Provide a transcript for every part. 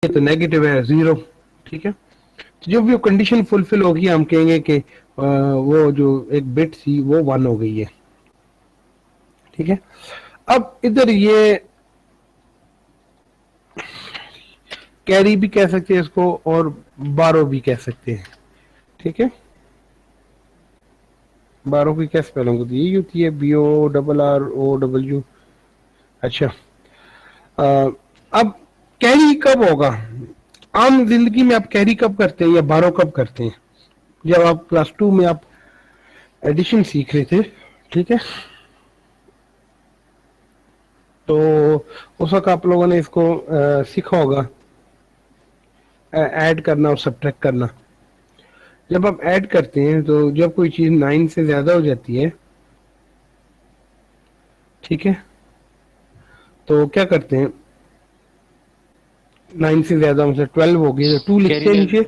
तो नेगेटिव है 0। ठीक है, तो जब वो कंडीशन फुलफिल होगी हम कहेंगे कि वो जो एक बिट थी वो 1 हो गई है। ठीक है, अब इधर ये कैरी भी कह सकते हैं इसको और बारो भी कह सकते हैं। ठीक है, बारो की क्या स्पेलिंग होती है? यही होती है, BORROW। अच्छा, अब कैरी कब होगा? आम जिंदगी में आप कैरी कब करते हैं या बारो कब करते हैं? जब आप क्लास 2 में आप एडिशन सीख रहे थे, ठीक है, तो उस वक्त आप लोगों ने इसको सीखा होगा, ऐड करना और सब्ट्रैक्ट करना। जब आप ऐड करते हैं तो जब कोई चीज 9 से ज्यादा हो जाती है, ठीक है, तो क्या करते हैं? 9 से ज्यादा मतलब 12 हो गई तो 2 लिखते हैं नीचे,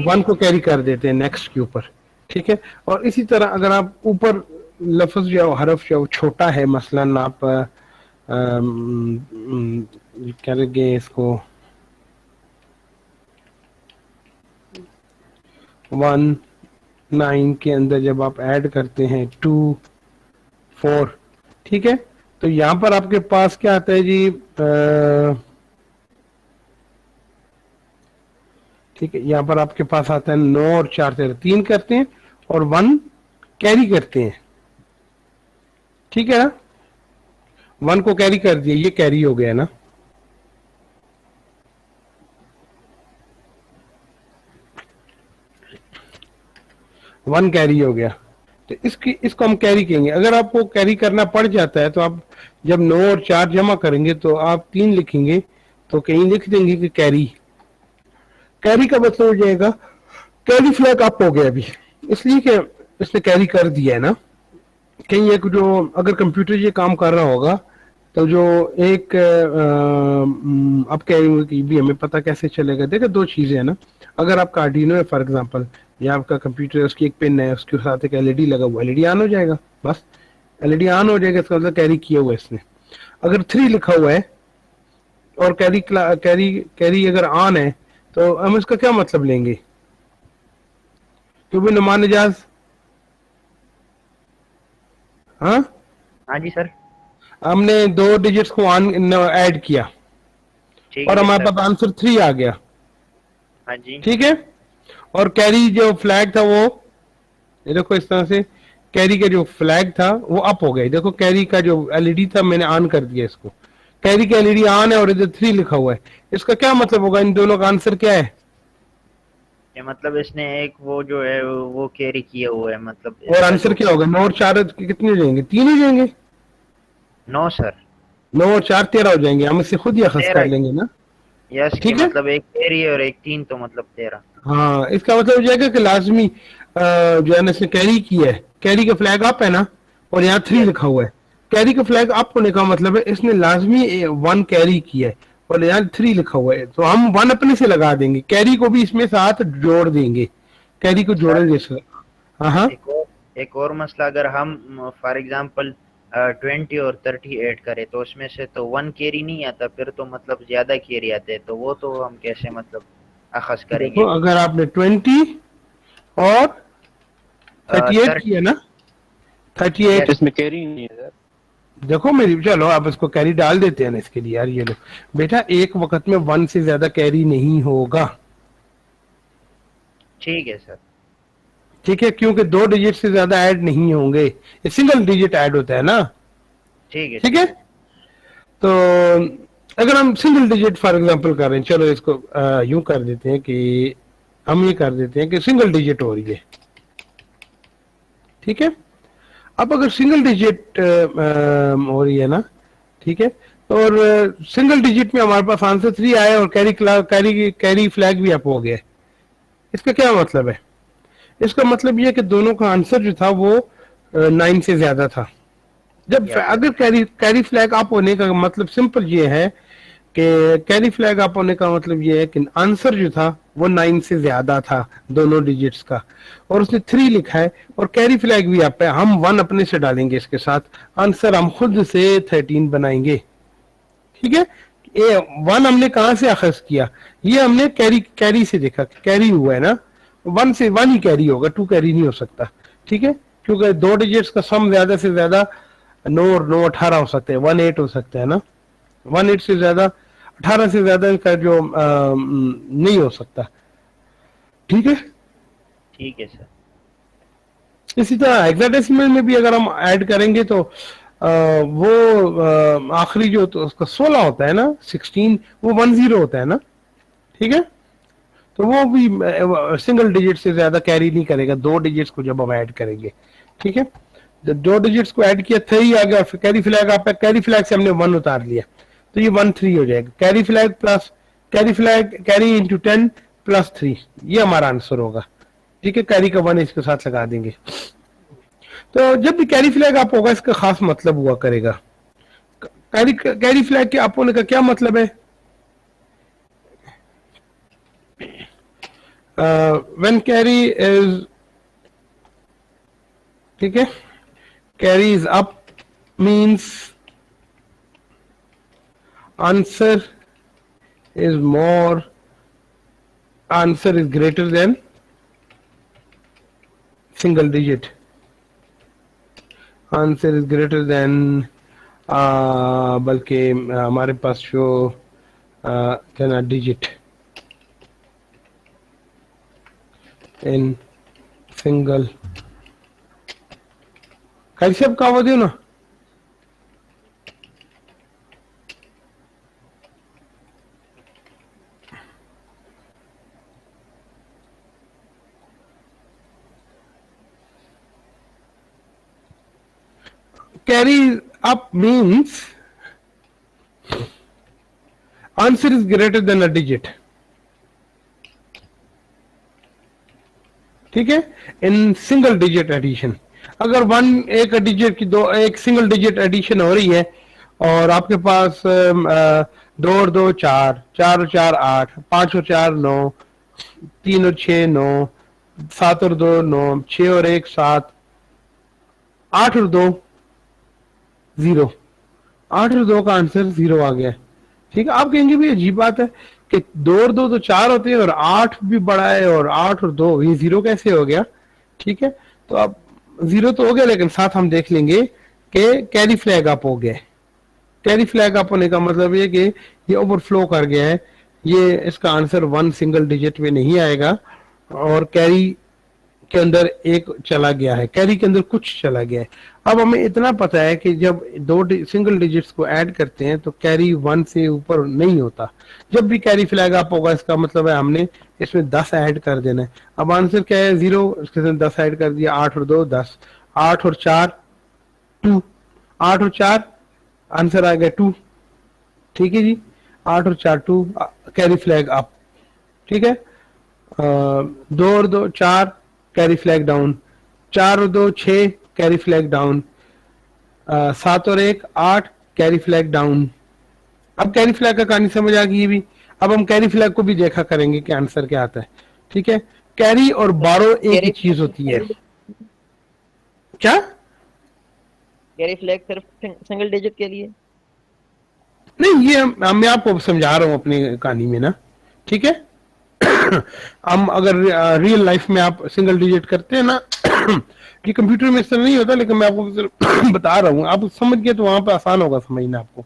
1 को कैरी कर देते हैं नेक्स्ट के ऊपर। ठीक है, और इसी तरह अगर आप ऊपर लफ्ज या हरफ या छोटा है, मसलन आप क्या लगे इसको 1 9 के अंदर जब आप ऐड करते हैं 2 4, ठीक है, तो यहां पर आपके पास क्या आता है जी? ठीक है, यहाँ पर आपके पास आता है 9 और 4 से 3 करते हैं और 1 कैरी करते हैं। ठीक है ना, 1 को कैरी कर दिया, ये कैरी हो गया ना। वन कैरी हो गया, तो इसको हम कैरी कहेंगे। अगर आपको कैरी करना पड़ जाता है तो आप जब 9 और 4 जमा करेंगे तो आप 3 लिखेंगे, तो कहीं लिख देंगे कि कैरी। कैरी का मतलब हो जाएगा कैरी फ्लैग अप हो गया अभी, इसलिए कि इसने कैरी कर दिया है ना। कहीं एक जो अगर कंप्यूटर ये काम कर रहा होगा तो जो एक अब क्या भी हमें पता कैसे चलेगा? देखो, दो चीजें है ना, अगर आपका आर्डिनो है फॉर एग्जांपल, या आपका कंप्यूटर है, उसकी एक पिन है, उसके साथ एक एलईडी लगा हुआ, एलईडी ऑन हो जाएगा, बस एलईडी ऑन हो जाएगा, इसका मतलब कैरी किया हुआ है इसने। अगर 3 लिखा हुआ है और कैरी कैरी कैरी अगर ऑन है तो हम इसका क्या मतलब लेंगे? क्योंकि नुमान इजाज, हाँ हाँ जी सर, हमने 2 डिजिट्स को ऑन ऐड किया ठीक और है हमारे सर। पास आंसर 3 आ गया। हाँ जी, ठीक है, और कैरी जो फ्लैग था वो, ये देखो इस तरह से कैरी का जो फ्लैग था वो अप हो गया। देखो कैरी का जो एलईडी था मैंने ऑन कर दिया इसको, कैरी का एलईडी ऑन है और इधर 3 लिखा हुआ है। इसका क्या मतलब होगा? इन दोनों का आंसर क्या है? ये मतलब इसने एक वो जो है वो कैरी किया हुआ है, मतलब और इसका आंसर जो क्या होगा? 9 और 4 कितने हो जाएंगे? 3 हो जाएंगे। 9 सर, 9 और 4 13 हो जाएंगे, हम इससे खुद ही अखज़ कर 13। लेंगे ना। यस, कि ठीक है, मतलब एक कैरी है और एक 3, तो मतलब 13। हाँ, इसका मतलब हो जाएगा कि लाजमी जो है ना इसने कैरी किया है, कैरी का फ्लैग अप है ना, और यहाँ 3 यस, लिखा हुआ है। कैरी का फ्लैग अप होने का मतलब है इसने लाजमी 1 कैरी किया है, और यहाँ 3 लिखा हुआ है, तो हम 1 अपने से लगा देंगे, कैरी को भी इसमें साथ जोड़ देंगे, कैरी को सर जोड़ेंगे सर। हाँ हाँ, एक और मसला, अगर हम फॉर एग्जांपल 20 और 30 ऐड करें तो उसमें से तो 1 कैरी नहीं आता, फिर तो मतलब ज्यादा कैरी आते हैं, तो वो तो हम कैसे मतलब अखज़ देखो करेंगे? अगर आपने 20 और 38 30। किया ना, 38, यस। इसमें कैरी नहीं है सर। देखो मेरी, चलो आप इसको कैरी डाल देते हैं ना इसके लिए यार। ये लो बेटा, एक वक्त में 1 से ज्यादा कैरी नहीं होगा। ठीक है सर। ठीक है, क्योंकि 2 डिजिट से ज्यादा ऐड नहीं होंगे, ये सिंगल डिजिट ऐड होता है ना। ठीक है ठीक सर। है, तो अगर हम सिंगल डिजिट फॉर एग्जांपल कर रहे हैं, चलो इसको यूं कर देते हैं कि हम ये कर देते हैं कि सिंगल डिजिट हो रही है। ठीक है, अब अगर सिंगल डिजिट हो रही है ना, ठीक है, और सिंगल डिजिट में हमारे पास आंसर 3 आया और कैरी फ्लैग भी अप हो गया, इसका क्या मतलब है? इसका मतलब ये है कि दोनों का आंसर जो था वो 9 से ज्यादा था। जब यस सर। अगर कैरी कैरी फ्लैग अप होने का मतलब सिंपल ये है कि कैरी फ्लैग अप होने का मतलब ये है कि आंसर जो था वो 9 से ज्यादा था दोनों डिजिट्स का, और उसने 3 लिखा है और कैरी फ्लैग भी अप है, हम 1 अपने से डालेंगे इसके साथ, आंसर हम खुद से 13 बनाएंगे। ठीक है, ए वन हमने कहां से अखज किया, ये हमने कैरी कैरी से देखा, कैरी हुआ है ना, वन से वन ही कैरी होगा, टू कैरी नहीं हो सकता, ठीक है, क्योंकि दो डिजिट्स का सम ज्यादा से ज्यादा 9 और 9 18 हो सकते हैं, 18 हो सकता है ना, 18 से ज्यादा 18 से ज्यादा इसका जो नहीं हो सकता, ठीक है। ठीक है सर। इसी तरह हेक्साडेसिमल में भी अगर हम ऐड करेंगे तो वो आखिरी जो तो उसका 16 होता है ना, 16 वो 10 होता है ना, ठीक है, तो वो भी सिंगल डिजिट से ज्यादा कैरी नहीं करेगा, दो डिजिट्स को जब हम ऐड करेंगे, ठीक है। जब दो डिजिट्स को ऐड किया 3 आ गया, फिर कैरी फ्लैग आपका, कैरी फ्लैग से हमने 1 उतार लिया तो ये 1 3 हो जाएगा, carry flag plus carry flag carry into 10 plus 3, ये हमारा आंसर होगा, ठीक है। कैरी का 1 इसके साथ लगा देंगे। तो जब भी कैरी फ्लैग आप होगा इसका खास मतलब हुआ करेगा। कैरी फ्लैग के आप होने का क्या मतलब है? व्हेन कैरी इज, ठीक है, carry is up means answer is more, answer is greater than single digit, answer is greater than, बल्कि हमारे पास जो क्या डिजिट इन सिंगल, कैसे अब कहा दियो ना, carry up means answer is greater than a digit, ठीक है। इन सिंगल डिजिट एडिशन, अगर वन एक डिजिट की दो एक सिंगल डिजिट एडिशन हो रही है और आपके पास 2 और 2 4, 4 और 4 8, 5 और 4 9, 3 और 6 9, 7 और 2 9, 6 और 1 7, 8 और 2 0, 8 और 2 का आंसर 0 आ गया, ठीक है। आप कहेंगे भी अजीब बात है कि 2 और 2 तो 4 होते हैं और 8 भी बड़ा है और 8 और 2 ये 0 कैसे हो गया, ठीक है। तो अब 0 तो हो गया, लेकिन साथ हम देख लेंगे कि कैरी फ्लैग अप हो गया। कैरी फ्लैग अप होने का मतलब ये कि ये ओवरफ्लो कर गया है, ये इसका आंसर 1 सिंगल डिजिट में नहीं आएगा और कैरी के अंदर एक चला गया है, कैरी के अंदर कुछ चला गया है। अब हमें इतना पता है कि जब दो सिंगल डिजिट्स को ऐड करते हैं तो कैरी 1 से ऊपर नहीं होता। जब भी कैरी फ्लैग अप होगा इसका मतलब है हमने इसमें 10 ऐड कर देना है। अब आंसर क्या है 0, इसके साथ 10 ऐड कर दिया, 8 और 2 10, 8 और 4 2, 8 और 4 आंसर आ गया 2, ठीक है जी। 8 और 4 2, कैरी फ्लैग अप, ठीक है। 2 और 2 4, कैरी फ्लैग डाउन, 4 और 2 6, कैरी फ्लैग डाउन, 7 और 1 8, कैरी फ्लैग डाउन। अब कैरी फ्लैग का कहानी समझ आ गई भी। अब हम कैरी फ्लैग को भी देखा करेंगे कि आंसर क्या आता है, ठीक है। कैरी और बारो एक ही चीज होती है। क्या कैरी फ्लैग सिर्फ सिंगल डिजिट के लिए? नहीं, ये मैं आपको समझा रहा हूं अपनी कहानी में ना, ठीक है। हम अगर रियल लाइफ में आप सिंगल डिजिट करते हैं ना, ये कंप्यूटर में इस तरह नहीं होता, लेकिन मैं आपको बता रहा हूँ, आप समझ गए तो वहां पे आसान होगा समझना आपको।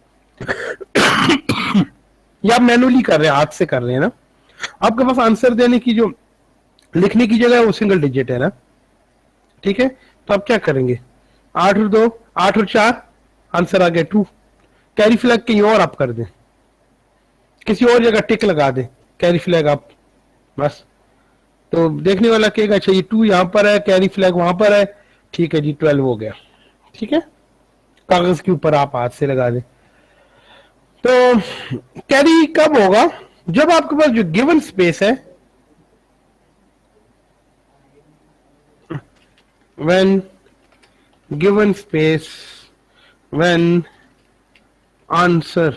या आप मैनुअली कर रहे हैं, हाथ से कर रहे हैं ना, आपके पास आंसर देने की जो लिखने की जगह है वो सिंगल डिजिट है ना, ठीक है। तो आप क्या करेंगे, 8 और 2 8 और 4 आंसर आ गया 2। कैरी फ्लैग कहीं और आप कर दें, किसी और जगह टिक लगा दें, कैरी फ्लैग आप, बस। तो देखने वाला कहेगा अच्छा ये 2 यहां पर है, कैरी फ्लैग वहां पर है, ठीक है जी 12 हो गया, ठीक है। कागज के ऊपर आप हाथ से लगा दें। तो कैरी कब होगा, जब आपके पास जो गिवन स्पेस है, when given space, when answer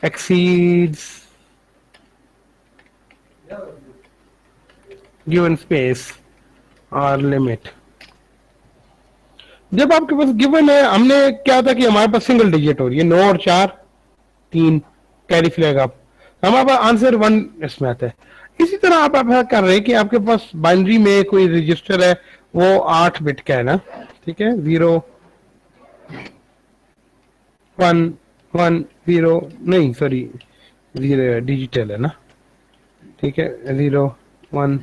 exceeds given space or limit। जब आपके पास गिवन है, हमने क्या था कि हमारे पास सिंगल डिजिट हो रही है, 9 और 4 3, कैरी फ्लैग अप, हमारे पास आंसर 1 इसमें आता है। इसी तरह आप ऐसा कर रहे हैं कि आपके पास बाइनरी में कोई रजिस्टर है, वो 8 बिट का है ना, ठीक है, 0 1 1 0, नहीं सॉरी 0 डिजिटल है ना, ठीक है, 0 1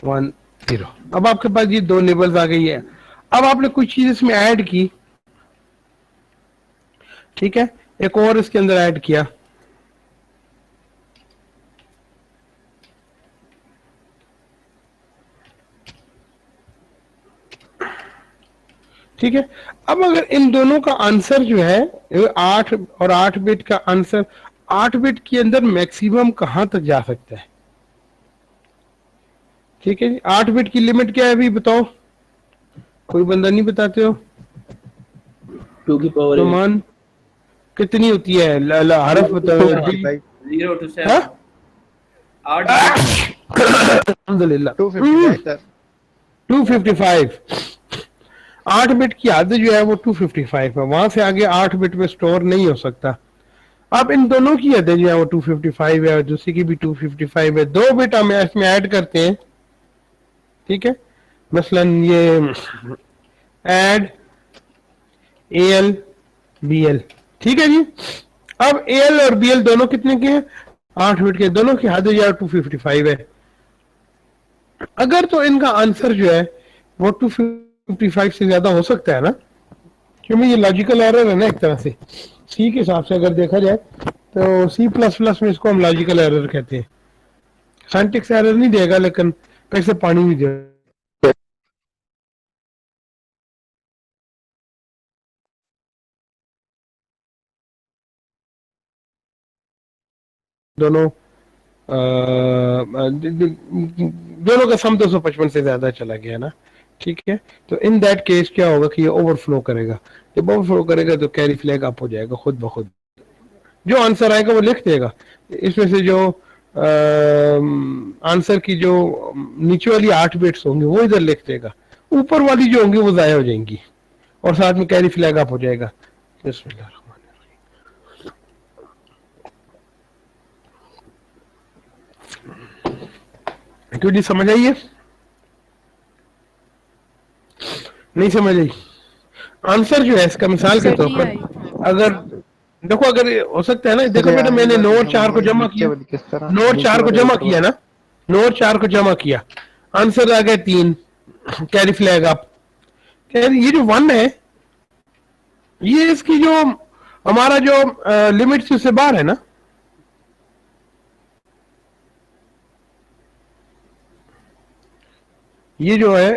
1 0। अब आपके पास ये दो लेबल्स आ गई है। अब आपने कुछ चीज इसमें ऐड की, ठीक है, एक और इसके अंदर ऐड किया, ठीक है। अब अगर इन दोनों का आंसर जो है 8 और 8 बिट का आंसर, 8 बिट के अंदर मैक्सिमम कहां तक जा सकता है, ठीक है जी। 8 बिट की लिमिट क्या है अभी बताओ, कोई बंदा नहीं बताते हो? 2 की पावर नुमान कितनी होती है? हरफ बताओ। 0 to 7 हाँ? 8 अल्हम्दुलिल्लाह 255 सर। 255। 8 बिट की हद जो है वो 255 है, वहां से आगे 8 बिट में स्टोर नहीं हो सकता। अब इन दोनों की हदें जो है वो 255 है और दूसरी की भी 255 है। 2 बिट हम इसमें ऐड करते हैं, ठीक है, मसलन ये ऐड AL BL, ठीक है जी। अब AL और BL दोनों कितने के हैं? 8 बिट के, दोनों की हद जो है 255 है। अगर तो इनका आंसर जो है वो 255 से ज्यादा हो सकता है ना, क्योंकि ये लॉजिकल एरर है ना एक तरह से। सी के हिसाब से अगर देखा जाए तो C++ में इसको हम लॉजिकल एरर कहते हैं। सिंटैक्स एरर नहीं देगा लेकिन कैसे पानी भी दे दोनों दोनों का सम 255 से ज्यादा चला गया ना, ठीक है। तो इन दैट केस क्या होगा कि ये ओवरफ्लो करेगा। जब ओवरफ्लो करेगा तो कैरी फ्लैग अप हो जाएगा खुद ब खुद, जो आंसर आएगा वो लिख देगा। इसमें से जो आंसर की जो नीचे वाली 8 बिट्स होंगी वो इधर लिख देगा, ऊपर वाली जो होंगी वो जाया हो जाएंगी और साथ में कैरी फ्लैग अप हो जाएगा। बिस्मिल्लाह। क्यों नहीं समझ आई है? नहीं समझ आई? आंसर जो है इसका मिसाल के तौर पर अगर देखो, अगर हो सकता है ना, देखो बेटा मैंने 9 और 4 को जमा किया, 9 और 4 को जमा किया ना, 9 और 4 को जमा किया, आंसर आ गया 3, कैरी फ्लैग अप। ये जो 1 है ये इसकी जो हमारा जो लिमिट से उससे बाहर है ना, ये जो है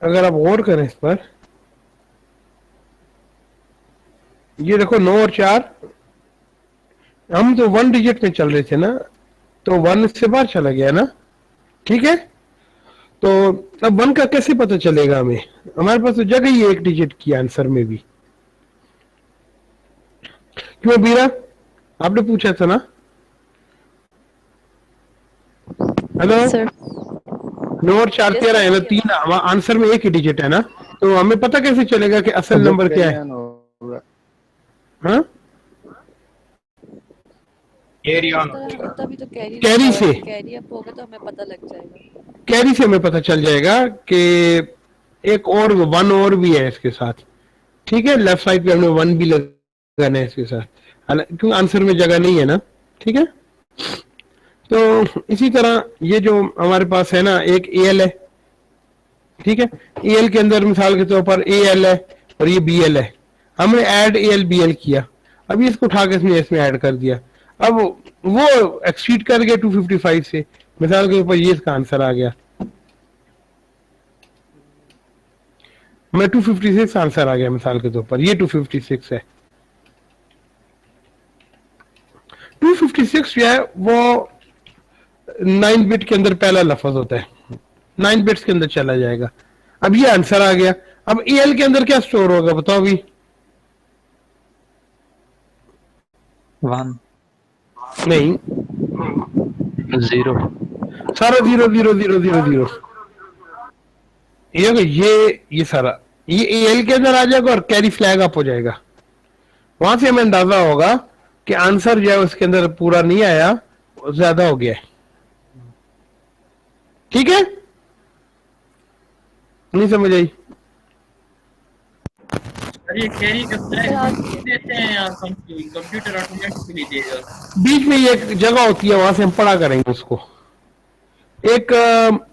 अगर आप गौर करें इस पर, ये देखो 9 और 4, हम तो 1 डिजिट में चल रहे थे ना, तो 1 इससे बाहर चला गया ना, ठीक है। तो अब 1 का कैसे पता चलेगा हमें? हमारे पास तो जगह ही 1 डिजिट की आंसर में भी। क्यों बीरा, आपने पूछा था ना? Hello sir. 9 और 4 13 है ना, 3 आंसर में 1 ही डिजिट है ना, तो हमें पता कैसे चलेगा कि असल नंबर क्या है? हाँ, कैरी ऑन तभी तो कैरी से, कैरी अप होगा तो हमें पता लग जाएगा। कैरी से हमें पता चल जाएगा कि एक और 1 और भी है इसके साथ, ठीक है। लेफ्ट साइड पे हमने 1 भी लगाना है इसके साथ, क्योंकि आंसर में जगह नहीं है ना, ठीक है। तो इसी तरह ये जो हमारे पास है ना, एक AL है, ठीक है। AL के अंदर मिसाल के तौर पर AL है और ये BL है, हमने ऐड AL BL किया, अभी इसको उठा के इसमें ऐड कर दिया, अब वो एक्सीड कर गया 255 से, मिसाल के ऊपर ये इसका आंसर आ गया, मैं 256 आंसर आ गया मिसाल के तौर पर, ये 256 है। 256 जो है वो 9 बिट के अंदर पहला लफ्ज होता है, 9 बिट्स के अंदर चला जाएगा। अब ये आंसर आ गया, अब AL के अंदर क्या स्टोर होगा बताओ अभी? 1 नहीं, 0 सारा 0 0 0 0 0, ये सारा ये AL के अंदर आ जाएगा और कैरी फ्लैग अप हो जाएगा। वहां से हमें अंदाजा होगा कि आंसर जो है उसके अंदर पूरा नहीं आया, ज्यादा हो गया है। ठीक है, नहीं समझ आई? सर ये कैरी का सर आज फ्लैग देते हैं या कंप्यूटर ऑटोमेटिकली देगा? बीच में ये एक जगह होती है, वहां से हम पढ़ा करेंगे उसको। एक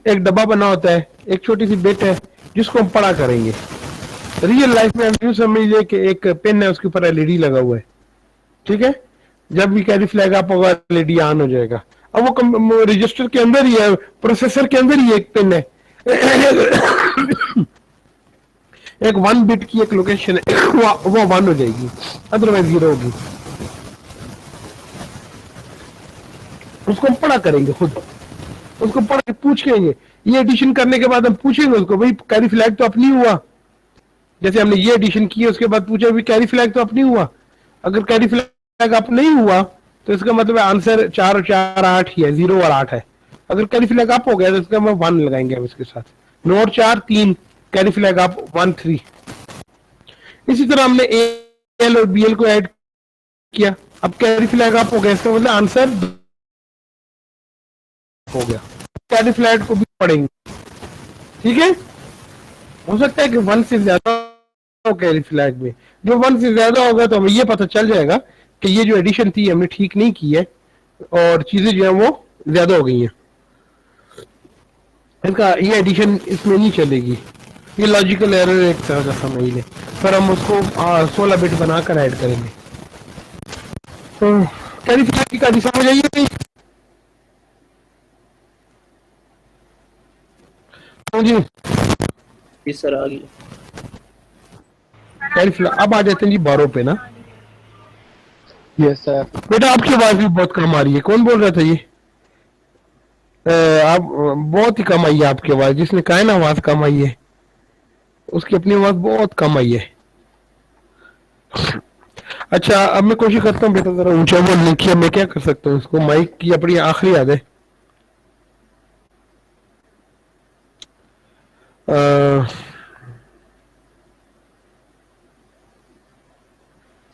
एक डब्बा बना होता है, एक छोटी सी बिट है जिसको हम पढ़ा करेंगे। रियल लाइफ में हम यूं समझ लीजिए कि एक पेन है, उसके ऊपर एलईडी लगा हुआ है। ठीक है, जब भी कैरी फ्लैग आप होगा एलईडी ऑन हो जाएगा। अब वो रजिस्टर के अंदर ही है, प्रोसेसर के अंदर ही एक पिन है। एक 1 बिट की एक लोकेशन है, वो 1 हो जाएगी, अदरवाइज 0 होगी। उसको हम पढ़ा करेंगे खुद, उसको पढ़ के पूछेंगे। ये एडिशन करने के बाद हम पूछेंगे उसको, भाई कैरी फ्लैग तो अपनी हुआ। जैसे हमने ये एडिशन की, उसके बाद पूछा भी कैरी फ्लैग तो अपनी हुआ। अगर कैरी फ्लैग अप नहीं हुआ तो इसका मतलब आंसर 4 और 4 8 ही है, 0 और 8 है। अगर कैरी फ्लैग अप हो गया तो इसका हम 1 लगाएंगे अब इसके साथ। 9 और 4 3, कैरी फ्लैग अप 1 3। इसी तरह हमने एल और बीएल को ऐड किया, अब कैरी फ्लैग अप हो गया, इसका मतलब आंसर हो गया। कैरी फ्लैग को भी पढ़ेंगे। ठीक है, हो सकता है कि 1 से ज्यादा हो कैरी फ्लैग में। जो 1 से ज्यादा होगा तो हमें ये पता चल जाएगा कि ये जो एडिशन थी हमने ठीक नहीं की है और चीजें जो है वो ज्यादा हो गई हैं। इसका ये एडिशन इसमें नहीं चलेगी, ये लॉजिकल एरर एक तरह का समझ लें। फिर हम उसको 16 बिट बनाकर ऐड करेंगे। तो कैरी फ्लैग की कहानी समझ आई है? जी इस सर आ गई। Carry flag. अब आ जाते हैं जी बारो पे ना। Yes sir. बेटा आपकी आवाज भी बहुत कम आ रही है, कौन बोल रहा था ये? आप बहुत ही कम आई है आपकी आवाज। जिसने कहा है ना आवाज कम आई है, उसकी अपनी आवाज बहुत कम आई है। अच्छा, अब मैं कोशिश करता हूँ बेटा जरा ऊंचा बोलने की। मैं क्या कर सकता हूँ, इसको माइक की अपनी आखिरी याद है।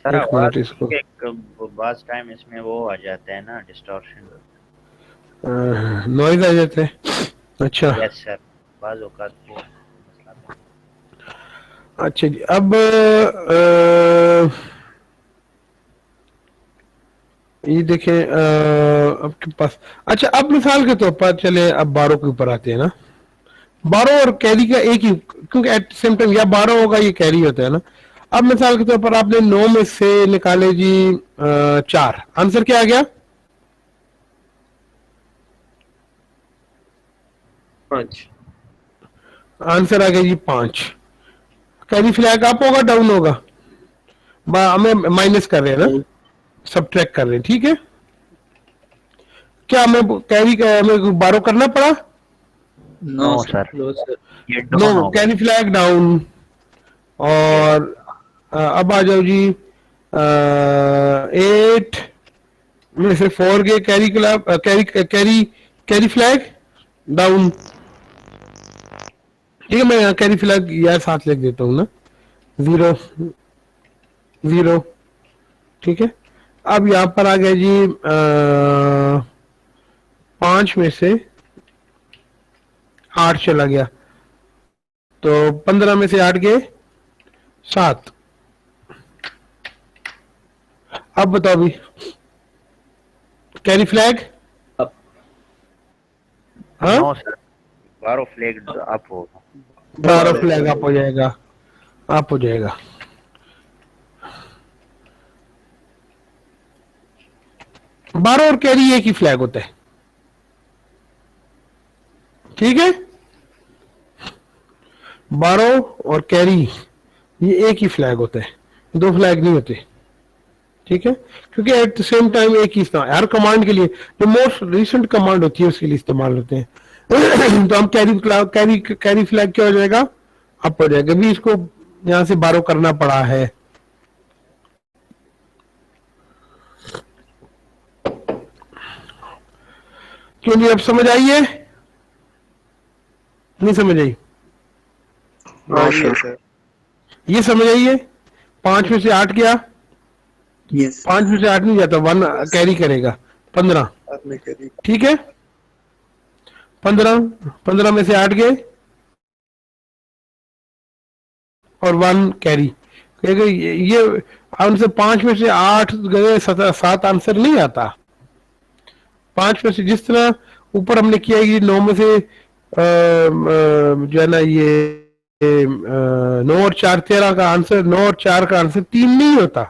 सर एक मिनट इसको, बाज टाइम इसमें वो आ जाता है ना, डिस्टॉर्शन। नॉइज आ जाता है। अच्छा यस सर, बाज औकात वो मसला था। अच्छा जी, अब ये देखें आपके पास। अच्छा, अब मिसाल के तौर पर चले अब 12 के ऊपर आते हैं ना। 12 और कैरी का एक ही, क्योंकि एट सेम टाइम या 12 होगा ये कैरी होता है ना। अब मिसाल के तौर पर आपने 9 में से निकाले जी 4, आंसर क्या आ गया? 5। आंसर आ गया जी 5। कैरी फ्लैग अप होगा डाउन होगा? हमें माइनस कर रहे हैं ना, सब्ट्रैक्ट कर रहे हैं। ठीक है, क्या हमें कैरी का हमें 12 करना पड़ा? No sir, no sir. ये डाउन नो, हो गया। Carry flag down. और अब आ जाओ जी 8 में से 4 के carry carry carry flag down. ठीक है, मैं यहाँ कैरी फ्लैग यार साथ लिख देता हूँ ना, 0 0। ठीक है, अब यहाँ पर आ गया जी 5 में से 8 चला गया, तो 15 में से 8 गए 7। अब बताओ भी कैरी फ्लैग? अप। हाँ, नो सर, 12 फ्लैग अप होगा। 12 फ्लैग अप हो जाएगा, अप हो जाएगा। बारह और कैरी एक ही फ्लैग होता है। ठीक है, 12 और कैरी ये एक ही फ्लैग होता है, 2 फ्लैग नहीं होते। ठीक है, क्योंकि एट द सेम टाइम एक ही इस्तेमाल हर कमांड के लिए, जो मोस्ट रिसेंट कमांड होती है उसके लिए इस्तेमाल होते हैं। तो हम कैरी फ्लैग क्या हो जाएगा? अप हो जाएगा। भी इसको यहां से 12 करना पड़ा है। क्यों जी, अब समझ आई है? नहीं समझ आई? हाँ सर। ये समझ आई है? 5 में से 8 गया, यस 5 में से 8 नहीं जाता, 1 कैरी करेगा, 15। आपने करी। ठीक है, 15 में से 8 गए और 1 कैरी, ये आंसर 5 में से 8 गए, 7 आंसर नहीं आता। 5 में से जिस तरह ऊपर हमने किया, ये 9 में से जो है ना, ये 9 और 4 13 का आंसर, 9 और 4 का आंसर 3 नहीं होता।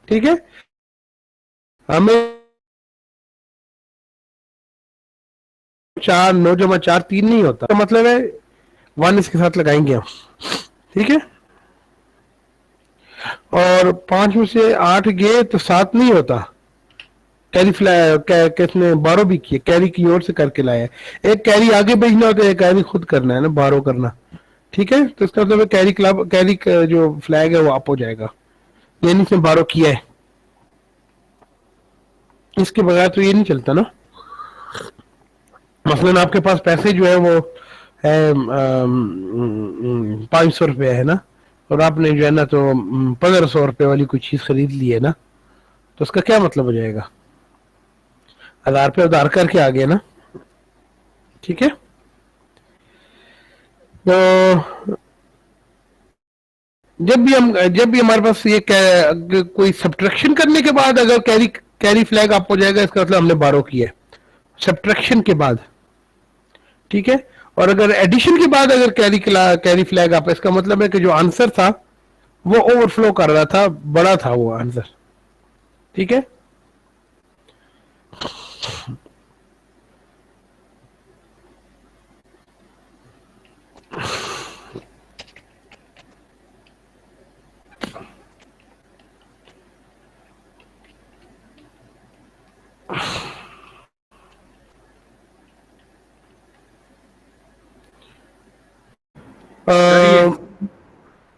ठीक है, हमें 4 9 जमा 4 3 नहीं होता, तो मतलब है 1 इसके साथ लगाएंगे हम। ठीक है, और 5 में से 8 गए तो 7 नहीं होता। कैरी किसने बारो भी किए, कैरी की ओर से करके लाया। एक कैरी आगे भेजना होता है, एक कैरी खुद करना है ना, बारो करना। ठीक है, तो इसका मतलब कैरी क्लब, कैरी जो फ्लैग है वो अप हो जाएगा, यानी इसने बारो किया है। इसके बगैर तो ये नहीं चलता ना। मसलन आपके पास पैसे जो है वो है 500 रुपये है ना, और आपने जो है ना तो 1500 रुपये वाली कोई चीज खरीद ली है ना, तो उसका क्या मतलब हो जाएगा? 1000 रुपये उधार करके आ गए ना। ठीक है, तो जब भी हमारे पास ये कोई सब्ट्रैक्शन करने के बाद अगर कैरी फ्लैग अप हो जाएगा, इसका मतलब हमने बारो किया है सब्ट्रैक्शन के बाद। ठीक है, और अगर एडिशन के बाद अगर कैरी फ्लैग अप, इसका मतलब है कि जो आंसर था वो ओवरफ्लो कर रहा था, बड़ा था वो आंसर। ठीक है,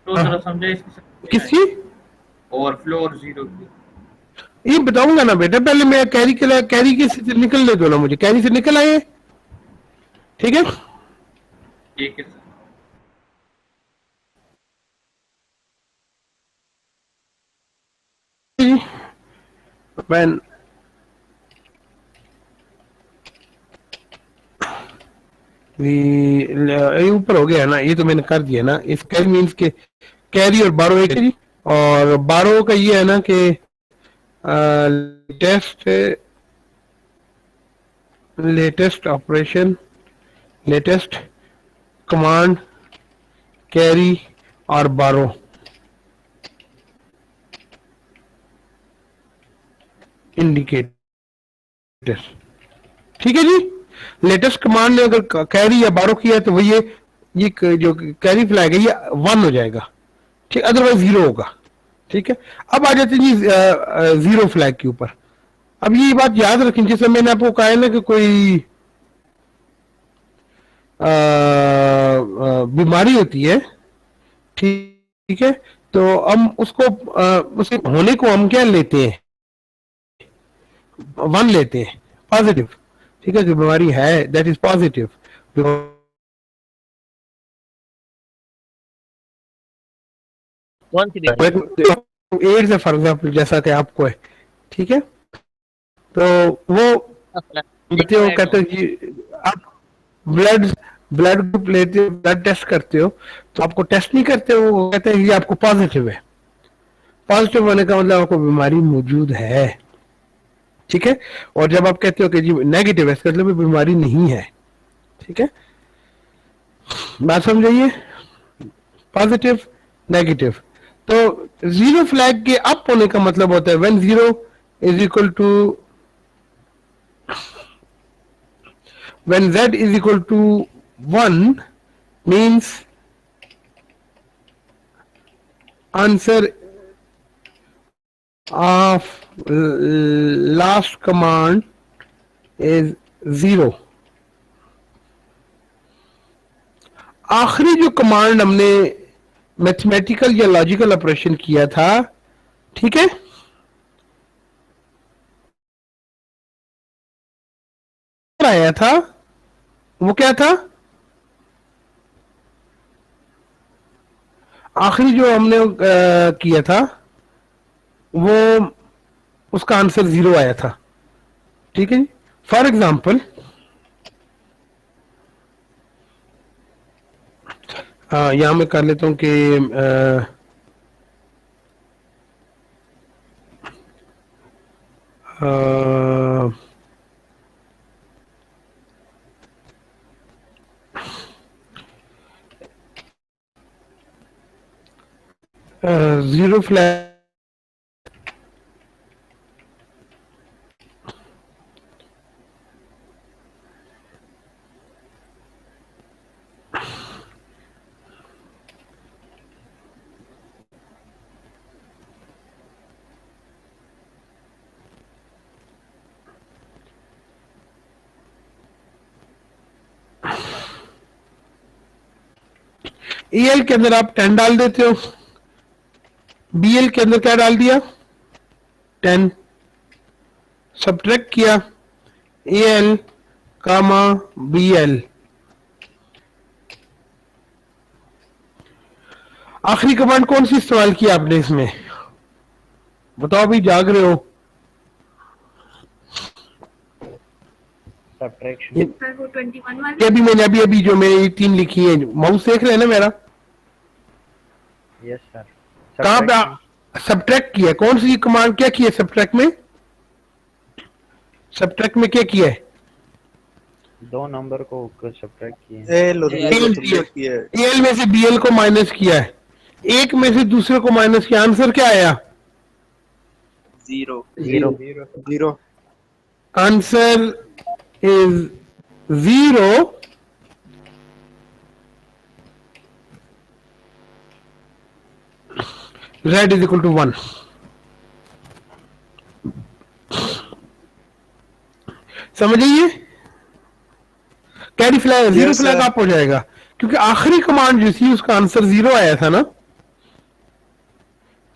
तो जरा समझे किसकी ओवरफ्लो और जीरो की। ये बताऊंगा ना बेटा, पहले मैं कैरी के से निकलने दो ना, मुझे कैरी से निकल आए। ठीक है, ठीक है when ये ऊपर हो गया ना, ये तो मैंने कर दिया ना। इस कैरी मीन्स के कैरी और बारो एक है जी, और बारो का ये है ना कि latest operation, latest command, carry और बारो। इंडिकेटर, ठीक है जी। लेटेस्ट कमांड ने अगर कैरी या बारो किया तो वही ये जो कैरी फ्लैग है ये 1 हो जाएगा, ठीक, अदरवाइज 0 होगा। ठीक है, अब आ जाते हैं जी 0 फ्लैग के ऊपर। अब ये बात याद रखें, जैसे मैंने आपको कहा है ना कि कोई बीमारी होती है, ठीक है, तो हम उसको उसके होने को हम क्या लेते हैं, 1 लेते हैं, पॉजिटिव। ठीक है, जो बीमारी है दैट इज पॉजिटिव। कौन सी बीमारी? एड्स है फॉर एग्जाम्पल, जैसा कि आपको है। ठीक है, तो वो बच्चे वो कहते हैं कि आप ब्लड ग्रुप लेते हो, ब्लड टेस्ट करते हो, तो आपको टेस्ट नहीं करते हो, वो कहते हैं कि आपको पॉजिटिव है। पॉजिटिव होने का मतलब आपको बीमारी मौजूद है। ठीक है, और जब आप कहते हो कि जी नेगेटिव है, इसका मतलब बीमारी नहीं है। ठीक है, बात समझाइए, पॉजिटिव नेगेटिव। तो 0 फ्लैग के अप होने का मतलब होता है when 0 is equal to, when z is equal to 1 means answer of last command is 0। आखिरी जो कमांड हमने मैथमेटिकल या लॉजिकल ऑपरेशन किया था, ठीक है, आया था, वो क्या था? आखिरी जो हमने किया था वो उसका आंसर 0 आया था। ठीक है जी। फॉर एग्जाम्पल यहां मैं कर लेता हूं कि uh, 0 फ्लैग एल के अंदर आप 10 डाल देते हो, बीएल के अंदर क्या डाल दिया 10, सब्ट्रैक्ट किया एल कामा बीएल। आखिरी कमांड कौन सी इस्तेमाल की आपने इसमें, बताओ भी, जाग रहे हो? सब्ट्रैक्शन। ये अभी मैंने अभी जो मैंने 3 लिखी है, माउस देख रहे हैं ना मेरा? Yes sir. कहां पे सब्ट्रैक्ट किया, कौन सी कमांड क्या किया सब्ट्रैक्ट में? सब्ट्रैक्ट में क्या किया है? 2 नंबर को सब्ट्रैक्ट किए। एल में से बीएल को माइनस किया है, एक में से दूसरे को माइनस किया, आंसर क्या आया? 0। Answer is 0। Z is equal to 1। समझिए, कैरी फ्लैग 0 फ्लैग अप हो जाएगा क्योंकि आखिरी कमांड जो थी उसका आंसर 0 आया था ना,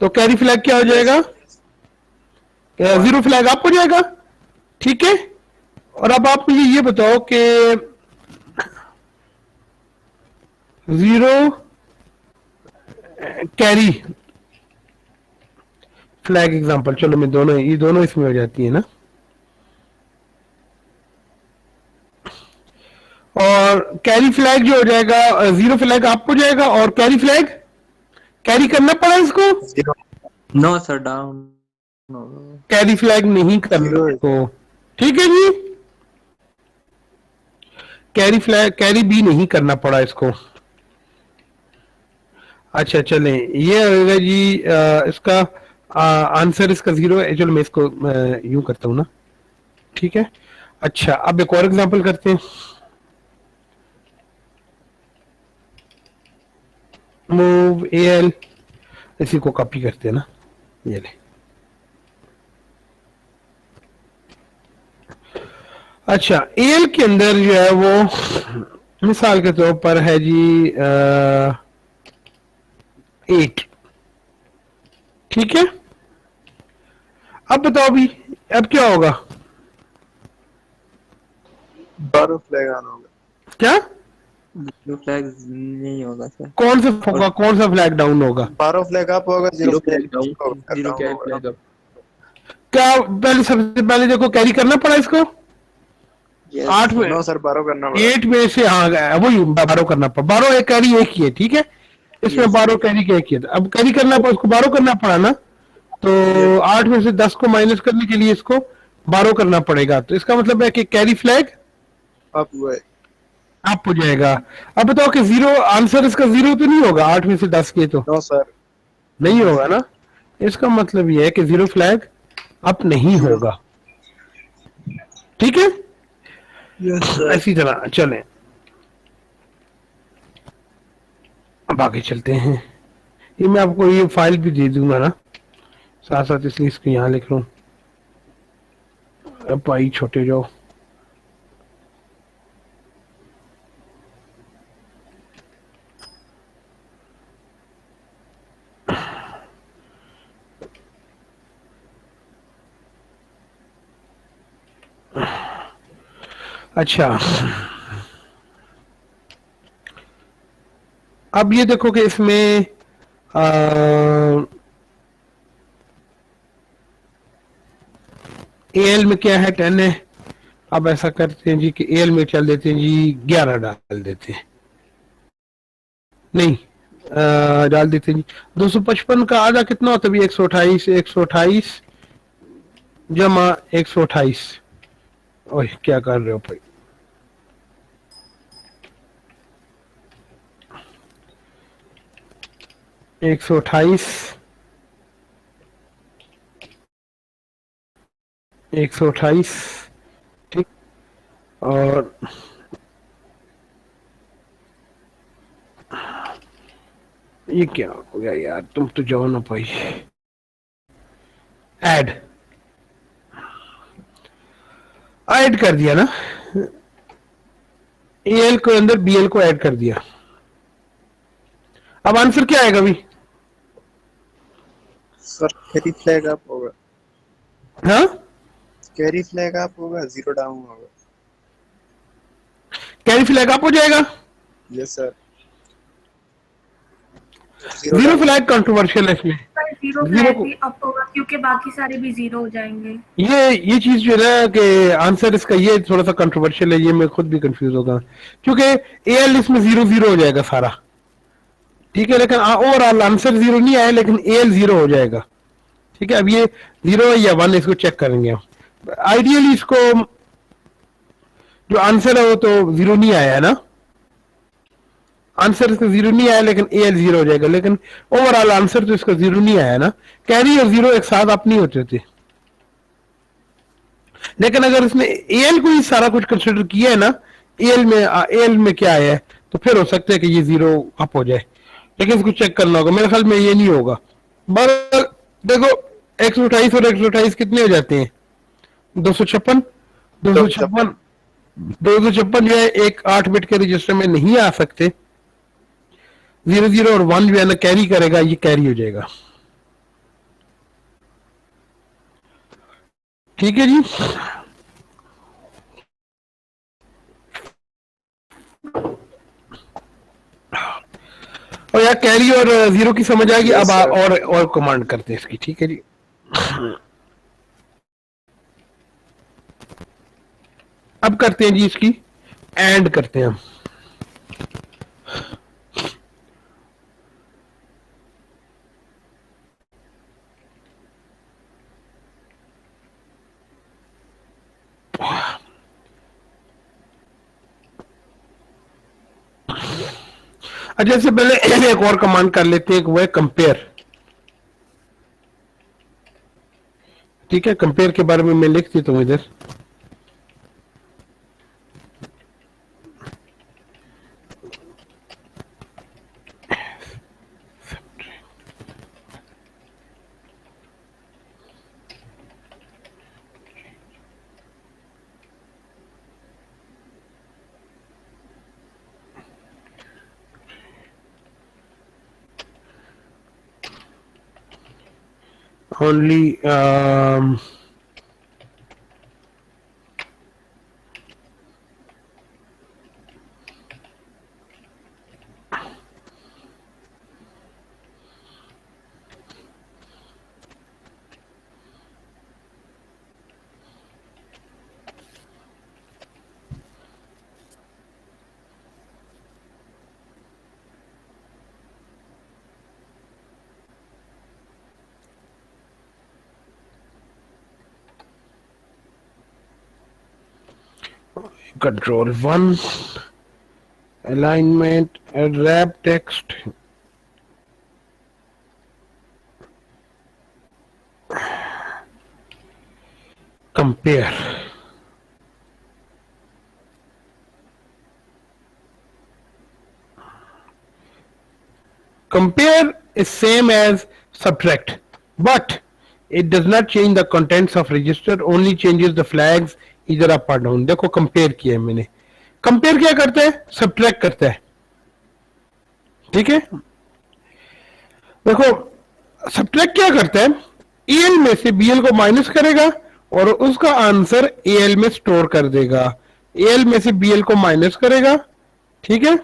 तो कैरी फ्लैग क्या हो जाएगा? 0 फ्लैग अप हो जाएगा। ठीक है। और अब आप मुझे ये बताओ कि 0 कैरी फ्लैग एग्जांपल, चलो मैं ये दोनों इसमें हो जाती है ना, और कैरी फ्लैग जो हो जाएगा 0 फ्लैग अप हो जाएगा, और कैरी फ्लैग कैरी करना पड़ा इसको? No sir, down. Carry flag नहीं करना इसको। ठीक है जी, कैरी भी नहीं करना पड़ा इसको। अच्छा चलें, ये होगा जी इसका आंसर इसका 0 है। चलो मैं इसको यूं करता हूं ना। ठीक है। अच्छा, अब एक और एग्जांपल करते हैं। मूव एल, इसी को कॉपी करते हैं ना, ये ले। अच्छा, एल के अंदर जो है वो मिसाल के तौर पर है जी 8। ठीक है। अब बताओ भी, अब क्या होगा? 12 फ्लैग ऑन होगा। क्या? ब्लू फ्लैग नहीं होगा सर। कौन सा फ्लैग डाउन होगा? 12 फ्लैग अप होगा, 0 फ्लैग डाउन जीरो क्या फ्लैग अप। क्या पहले, सबसे पहले देखो कैरी करना पड़ा इसको। 8 में, नो सर 12 करना पड़ा। 8 में से हाँ वही 12 करना पड़ा। 12 एक कैरी एक ही है। ठीक है। इसमें 12 कैरी के एक ही है। अब कैरी करना पड़ा, उसको 12 करना पड़ा ना, तो 8 में से 10 को माइनस करने के लिए इसको 12 करना पड़ेगा। तो इसका मतलब है कि कैरी फ्लैग अप हुआ है। अप हो जाएगा। अब बताओ कि 0, आंसर इसका 0 तो नहीं होगा 8 में से 10 के, तो नो सर नहीं होगा ना। इसका मतलब यह है कि 0 फ्लैग अप नहीं होगा। ठीक है। इसी तरह चलें, अब आगे चलते हैं। ये मैं आपको ये फाइल भी दे दूंगा ना साथ साथ, इसलिए इसको यहां लिख लूं। अब भाई छोटे जाओ। अच्छा, अब ये देखो कि इसमें एल में क्या है 10 है। अब ऐसा करते हैं जी कि एल में चल देते हैं जी 11 डाल देते हैं, नहीं डाल देते हैं जी 255 का आधा कितना होता है भी 128, 128 जमा 128। ओए क्या कर रहे हो भाई, एक सौ अट्ठाईस 128, ठीक। और ये क्या हो गया यार, तुम तो जाओ ना भाई। ऐड ऐड कर दिया ना, एल को अंदर बीएल को ऐड कर दिया। अब आंसर क्या आएगा भाई? सर कैरी फ्लैग अप होगा, हाँ कैरी फ्लैग अप होगा, 0 डाउन होगा। कैरी फ्लैग अप हो जाएगा। Yes sir. Zero flag controversial है इसमें। जीरो जीरो फ्लैग को भी अप होगा क्योंकि बाकी सारे भी जीरो हो जाएंगे। ये चीज जो है ना कि आंसर इसका ये थोड़ा सा कंट्रोवर्शियल है, ये मैं खुद भी कंफ्यूज होगा क्योंकि एल इसमें 0 0 हो जाएगा सारा, ठीक है। लेकिन ओवरऑल आंसर 0 नहीं आया, लेकिन एल 0 हो जाएगा, ठीक है। अब ये 0 है या 1 इसको चेक करेंगे हम। आइडियली इसको जो आंसर है वो तो 0 नहीं आया है ना, आंसर इसका 0 नहीं आया, लेकिन एल 0 हो जाएगा। लेकिन ओवरऑल आंसर तो इसका 0 नहीं आया ना, कैरी और 0 एक साथ आप नहीं होते थे। लेकिन अगर इसने एल को ही सारा कुछ कंसिडर किया है ना, एल में क्या आया है, तो फिर हो सकता है कि ये 0 अप हो जाए, लेकिन इसको चेक करना होगा। मेरे ख्याल में ये नहीं होगा। बस देखो 128 और 128 कितने हो जाते हैं? 256। 256 जो है एक 8 बिट के रजिस्टर में नहीं आ सकते। 0 0 और 1 जो है ना कैरी करेगा, ये कैरी हो जाएगा, ठीक है जी। और यार कैरी और 0 की समझ आएगी। अब और कमांड करते हैं इसकी, ठीक है जी। अब करते हैं जी इसकी एंड करते हैं हम। अच्छा, इससे पहले एक और कमांड कर लेते हैं, वो है कंपेयर, ठीक है। कंपेयर के बारे में मैं लिख देता हूं इधर। only control 1 alignment and wrap text, compare, compare is same as subtract, but it does not change the contents of register, only changes the flags either up or down। देखो कंपेयर किया है मैंने। कंपेयर क्या करता है? Subtract करता है, ठीक है। देखो सब्ट्रैक्ट क्या करता है, एल में से बीएल को माइनस करेगा और उसका आंसर एल में स्टोर कर देगा। एल में से बीएल को माइनस करेगा, ठीक है,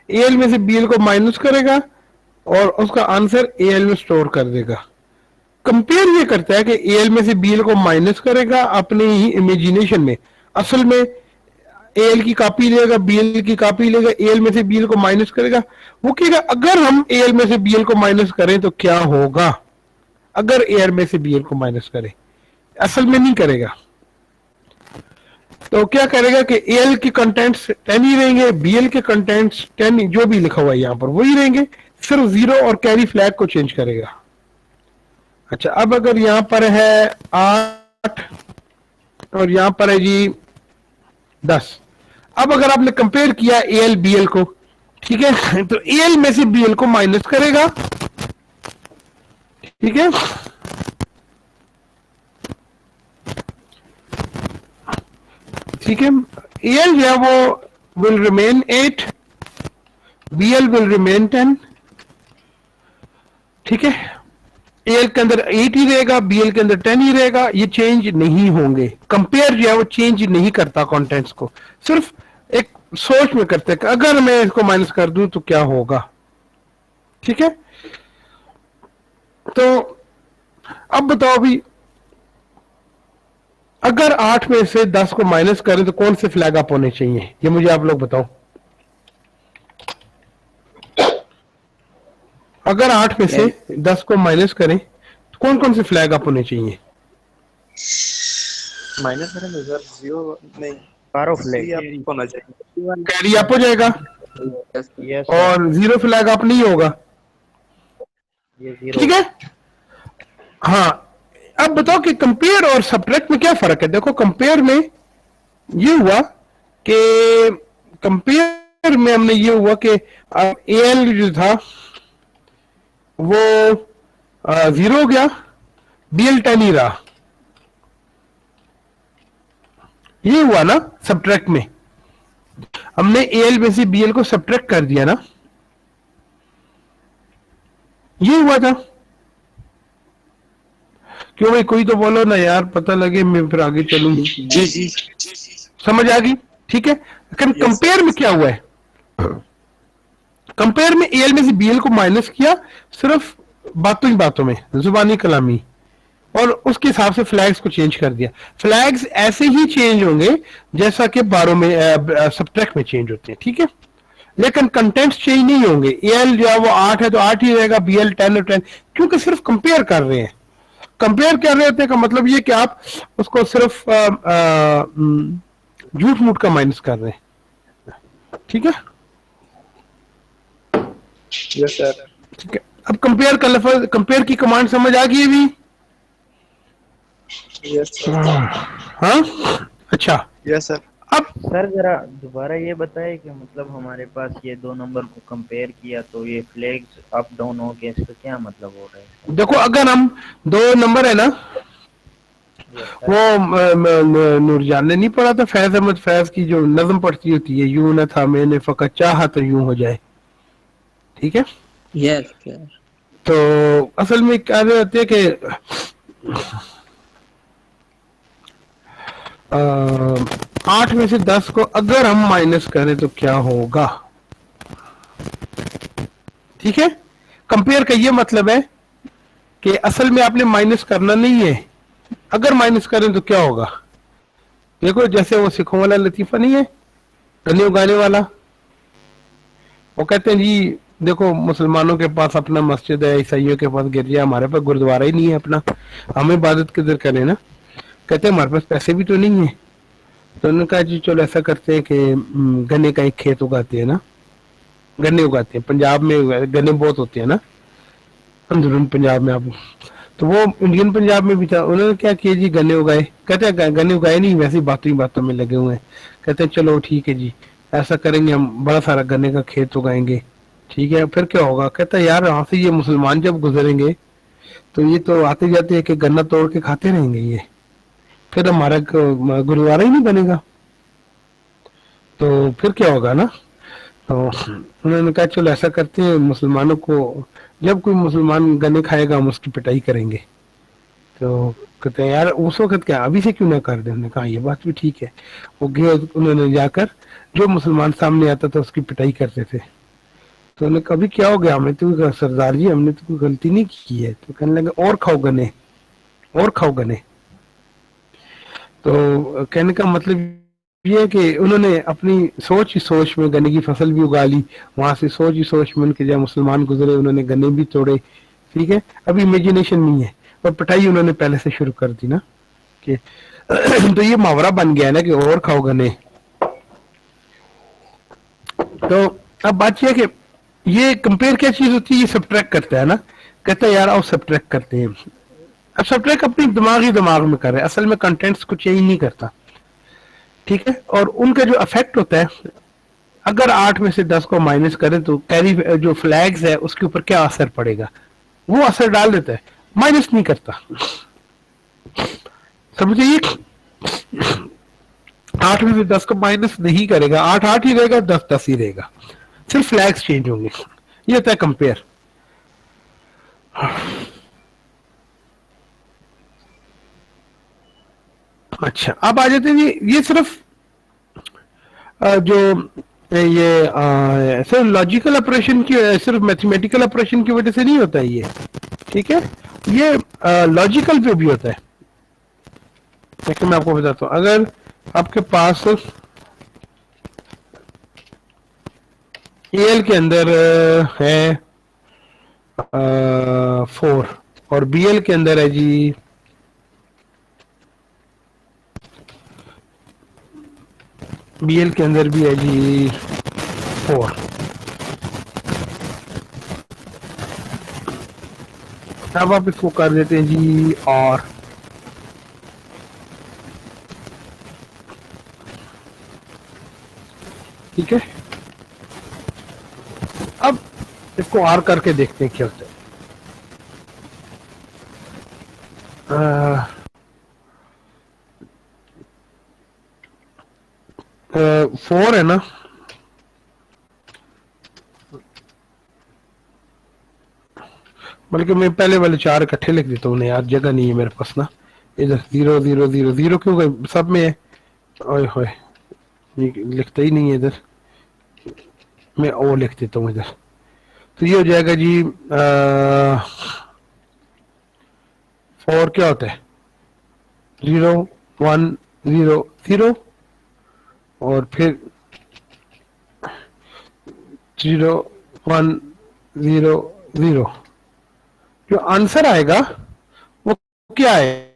एल में से बीएल को माइनस करेगा और उसका आंसर एल में स्टोर कर देगा। कंपेयर ये करता है कि एल में से बीएल को माइनस करेगा अपने ही इमेजिनेशन में। असल में एल की कॉपी लेगा, बीएल की कॉपी लेगा, एल में से बीएल को माइनस करेगा। वो कहेगा अगर हम एल में से बीएल को माइनस करें तो क्या होगा, अगर एल में से बीएल को माइनस करें। असल में नहीं करेगा। तो क्या करेगा कि एल के कंटेंट्स 10 ही रहेंगे, बीएल के कंटेंट्स 10 जो भी लिखा हुआ है यहां पर वही रहेंगे, सिर्फ जीरो और कैरी फ्लैग को चेंज करेगा। अच्छा, अब अगर यहां पर है 8 और यहां पर है जी 10, अब अगर आपने कंपेयर किया एल बीएल को, ठीक है, तो एल में से बीएल को माइनस करेगा, ठीक है, ठीक है। एल जो है वो will remain 8, BL will remain 10, ठीक है। एल के अंदर 8 ही रहेगा, बीएल के अंदर 10 ही रहेगा, ये चेंज नहीं होंगे। कंपेयर जो है वो चेंज नहीं करता कंटेंट्स को, सिर्फ एक सोच में करते हैं कि अगर मैं इसको माइनस कर दूं तो क्या होगा, ठीक है। तो अब बताओ भी, अगर 8 में से 10 को माइनस करें तो कौन से फ्लैग अप होने चाहिए, ये मुझे आप लोग बताओ। अगर 8 में से 10 को माइनस करें तो कौन कौन से फ्लैग अप होने चाहिए? माइनस करेंगे सर, जीरो नहीं, पारो फ्लैग फ्लैग होना चाहिए। कैरी अप हो जाएगा यस और जीरो फ्लैग अप नहीं होगा, ये जीरो। ठीक है। हाँ, अब बताओ कि कंपेयर और सब्ट्रैक्ट में क्या फर्क है। देखो कंपेयर में ये हुआ कि कंपेयर में हमने ये हुआ कि एल जो था वो 0 हो गया, बीएल 10 ही रहा, ये हुआ ना। सब्ट्रैक्ट में हमने एल में से बीएल को सब्ट्रैक्ट कर दिया ना, ये हुआ था। क्यों भाई, कोई तो बोलो ना यार, पता लगे मैं फिर आगे चलूं। जी जी समझ आ गई, ठीक है। लेकिन कंपेयर में क्या हुआ है, कंपेयर में एल में से बीएल को माइनस किया, सिर्फ बातों ही बातों में, जुबानी कलामी, और उसके हिसाब से फ्लैग्स को चेंज कर दिया। फ्लैग्स ऐसे ही चेंज होंगे जैसा कि बारों में सब्ट्रैक्ट में चेंज होते हैं, ठीक है। लेकिन कंटेंट्स चेंज नहीं होंगे। एल जो है वो 8 है तो 8 ही रहेगा, बीएल 10 और 10, क्योंकि सिर्फ कंपेयर कर रहे हैं। कंपेयर कर रहे होते हैं का मतलब ये कि आप उसको सिर्फ झूठ मूठ का माइनस कर रहे हैं, ठीक है। Yes sir. ठीक है, अब कंपेयर का लफ्ज, कंपेयर की कमांड समझ आ गई अभी? Yes sir. हाँ, अच्छा। Yes sir. अब सर जरा दोबारा ये बताए कि मतलब हमारे पास ये दो नंबर को कंपेयर किया तो ये फ्लैग्स अप डाउन हो गए, इसका क्या मतलब हो रहा है? देखो, अगर हम दो नंबर है ना, वो नूरजान ने नहीं पढ़ा था, फैज अहमद फैज की जो नज्म पढ़ती होती है, यूं न था मैंने फकत चाहा तो यूं हो जाए, ठीक है। Yes sir. तो असल में क्या होते हैं कि 8 में से 10 को अगर हम माइनस करें तो क्या होगा, ठीक है। कंपेयर का ये मतलब है कि असल में आपने माइनस करना नहीं है, अगर माइनस करें तो क्या होगा। देखो, जैसे वो सिखों वाला लतीफा नहीं है, गन्ने उगाने वाला, वो कहते हैं जी देखो मुसलमानों के पास अपना मस्जिद है, ईसाइयों के पास गिरजा, हमारे पास गुरुद्वारा ही नहीं है अपना, हम इबादत किधर करें ना। कहते हैं हमारे पास पैसे भी तो नहीं है। तो उन्होंने कहा जी चलो ऐसा करते हैं कि गन्ने का एक खेत उगाते हैं ना, गन्ने उगाते हैं। पंजाब में गन्ने बहुत होते हैं ना, अंदरून पंजाब में। आप तो वो इंडियन पंजाब में भी था। उन्होंने क्या किया जी, गन्ने उगाए। कहते हैं गन्ने उगाए नहीं, वैसे ही बातों ही बातों में लगे हुए हैं। कहते हैं चलो ठीक है जी, ऐसा करेंगे, हम बड़ा सारा गन्ने का खेत उगाएंगे, ठीक है। फिर क्या होगा, कहता है यार यहाँ से ये मुसलमान जब गुजरेंगे तो ये तो आते जाते हैं कि गन्ना तोड़ के खाते रहेंगे, ये फिर हमारा गुरुद्वारा ही नहीं बनेगा, तो फिर क्या होगा ना। तो उन्होंने कहा चलो ऐसा करते हैं, मुसलमानों को, जब कोई मुसलमान गन्ने खाएगा हम उसकी पिटाई करेंगे। तो कहते हैं यार उस वक्त क्या, अभी से क्यों ना कर दे। उन्होंने कहा ये बात भी ठीक है। वो गए, उन्होंने जाकर जो मुसलमान सामने आता था उसकी पिटाई करते थे। तो उन्होंने कभी क्या हो गया, हमें तो कहा, सरदार जी हमने तो कोई गलती नहीं की है। तो कहने लगे और खाओ गने, और खाओ गने। तो कहने का मतलब ये है कि उन्होंने अपनी सोच ही सोच में गन्ने की फसल भी उगा ली, वहां से सोच ही सोच में उनके जहाँ मुसलमान गुजरे उन्होंने गन्ने भी तोड़े, ठीक है। अभी इमेजिनेशन नहीं है, और पिटाई उन्होंने पहले से शुरू कर दी ना कि तो ये मुहावरा बन गया ना कि और खाओ गन्ने। तो अब बात यह है कि ये कंपेयर क्या चीज होती है, ये सब्ट्रैक्ट करता है ना, कहता है यार आओ सब्ट्रैक्ट करते हैं। अब सब्ट्रैक्ट अपनी दिमाग में कर रहे हैं, असल में कंटेंट्स को चेंज नहीं करता, ठीक है। और उनका जो इफेक्ट होता है, अगर 8 में से 10 को माइनस करें तो कैरी जो फ्लैग्स है उसके ऊपर क्या असर पड़ेगा, वो असर डाल देता है, माइनस नहीं करता। समझे, ये 8 में से 10 को माइनस नहीं करेगा, 8 8 ही रहेगा, 10 10 ही रहेगा, सिर्फ फ्लैग्स चेंज होंगे। ये होता है कंपेयर। अच्छा, अब आ जाते हैं जी, ये सिर्फ जो ये सिर्फ लॉजिकल ऑपरेशन की, सिर्फ मैथमेटिकल ऑपरेशन की वजह से नहीं होता है ये, ठीक है। ये लॉजिकल पे भी होता है। देखिए मैं आपको बताता हूँ, अगर आपके पास एल के अंदर है 4 और बीएल के अंदर है जी बीएल के अंदर भी है जी 4, अब आप इसको कर देते हैं जी और ठीक है। अब इसको आर करके देखते हैं क्या होता है। 4 है ना, बल्कि मैं पहले वाले 4 इकट्ठे लिख देता हूँ ना यार, जगह नहीं है मेरे पास ना। इधर 0 0 0 0 क्यों गए, सब में है। ओए होए, लिखता ही नहीं है इधर, मैं ओ लिख देता हूँ इधर। तो ये हो जाएगा जी 4 क्या होता है, 0 1 0 0 और फिर 0 1 0 0। जो आंसर आएगा वो क्या है,